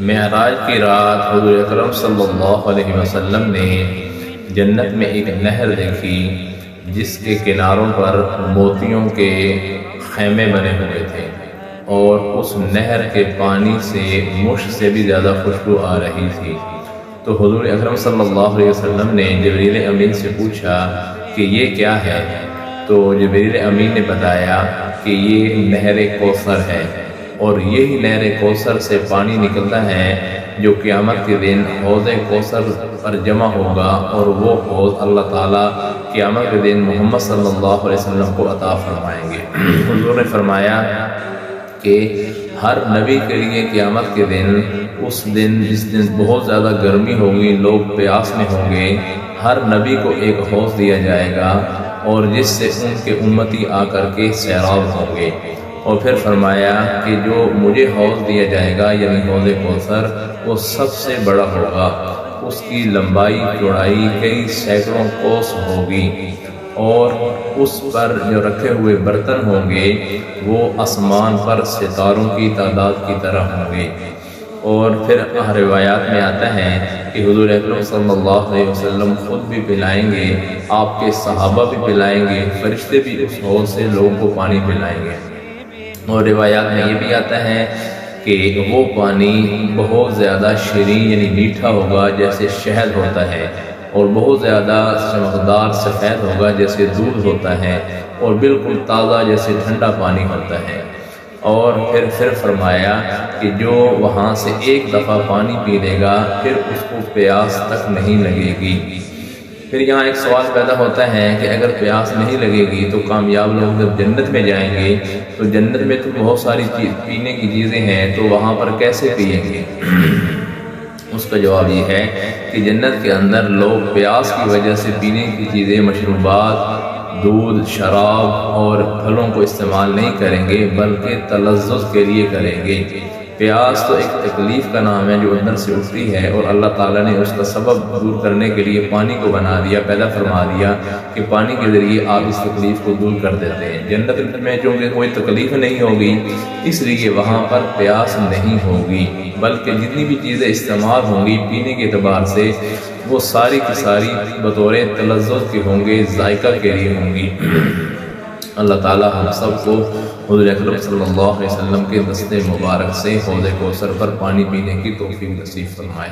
معراج کی رات حضور اکرم صلی اللہ علیہ وسلم نے جنت میں ایک نہر دیکھی جس کے کناروں پر موتیوں کے خیمے بنے ہوئے تھے، اور اس نہر کے پانی سے مشک سے بھی زیادہ خوشبو آ رہی تھی۔ تو حضور اکرم صلی اللہ علیہ وسلم نے جبریل امین سے پوچھا کہ یہ کیا ہے؟ تو جبریل امین نے بتایا کہ یہ نہر کوثر ہے، اور یہی نہر کوثر سے پانی نکلتا ہے جو قیامت کے دن حوض کوثر پر جمع ہوگا، اور وہ حوض اللہ تعالیٰ قیامت کے دن محمد صلی اللہ علیہ وسلم کو عطا فرمائیں گے۔ حضور نے فرمایا کہ ہر نبی کے لیے قیامت کے دن، جس دن بہت زیادہ گرمی ہوگی، لوگ پیاس میں ہوں گے، ہر نبی کو ایک حوض دیا جائے گا، اور جس سے ان کے امتی آ کر کے سیراب ہوں گے۔ اور پھر فرمایا کہ جو مجھے حوض دیا جائے گا یعنی حوض کوثر، وہ سب سے بڑا ہوگا، اس کی لمبائی چوڑائی کئی سینکڑوں کوس ہوگی، اور اس پر جو رکھے ہوئے برتن ہوں گے وہ آسمان پر ستاروں کی تعداد کی طرح ہوں گے۔ اور پھر روایات میں آتا ہے کہ حضور اکرم صلی اللہ علیہ وسلم خود بھی پلائیں گے، آپ کے صحابہ بھی پلائیں گے، فرشتے بھی اس حوض سے لوگوں کو پانی پلائیں گے۔ اور روایات میں یہ بھی آتا ہے کہ وہ پانی بہت زیادہ شیرین یعنی میٹھا ہوگا جیسے شہد ہوتا ہے، اور بہت زیادہ چمکدار سفید ہوگا جیسے دودھ ہوتا ہے، اور بالکل تازہ جیسے ٹھنڈا پانی ہوتا ہے۔ اور پھر فرمایا کہ جو وہاں سے ایک دفعہ پانی پی لے گا پھر اس کو پیاس تک نہیں لگے گی۔ پھر یہاں ایک سوال پیدا ہوتا ہے کہ اگر پیاس نہیں لگے گی تو کامیاب لوگ جب جنت میں جائیں گے تو جنت میں تو بہت ساری پینے کی چیزیں ہیں، تو وہاں پر کیسے پئیں گے؟ اس کا جواب یہ ہے کہ جنت کے اندر لوگ پیاس کی وجہ سے پینے کی چیزیں، مشروبات، دودھ، شراب اور پھلوں کو استعمال نہیں کریں گے، بلکہ تلذذ کے لیے کریں گے۔ پیاس تو ایک تکلیف کا نام ہے جو اندر سے اٹھتی ہے، اور اللہ تعالیٰ نے اس کا سبب دور کرنے کے لیے پانی کو بنا دیا، پیدا فرما دیا کہ پانی کے ذریعے آپ اس تکلیف کو دور کر دیتے ہیں۔ جنت میں چونکہ کوئی تکلیف نہیں ہوگی، اس لیے وہاں پر پیاس نہیں ہوگی، بلکہ جتنی بھی چیزیں استعمال ہوں گی پینے کے اعتبار سے وہ ساری کی ساری بطور تلذذ کی ہوں گی، ذائقہ کے لیے ہوں گی۔ اللہ تعالیٰ ہم سب کو حضور اکرم صلی اللہ علیہ وسلم کے دست مبارک سے حوض کوثر پر پانی پینے کی توفیق نصیب فرمائے۔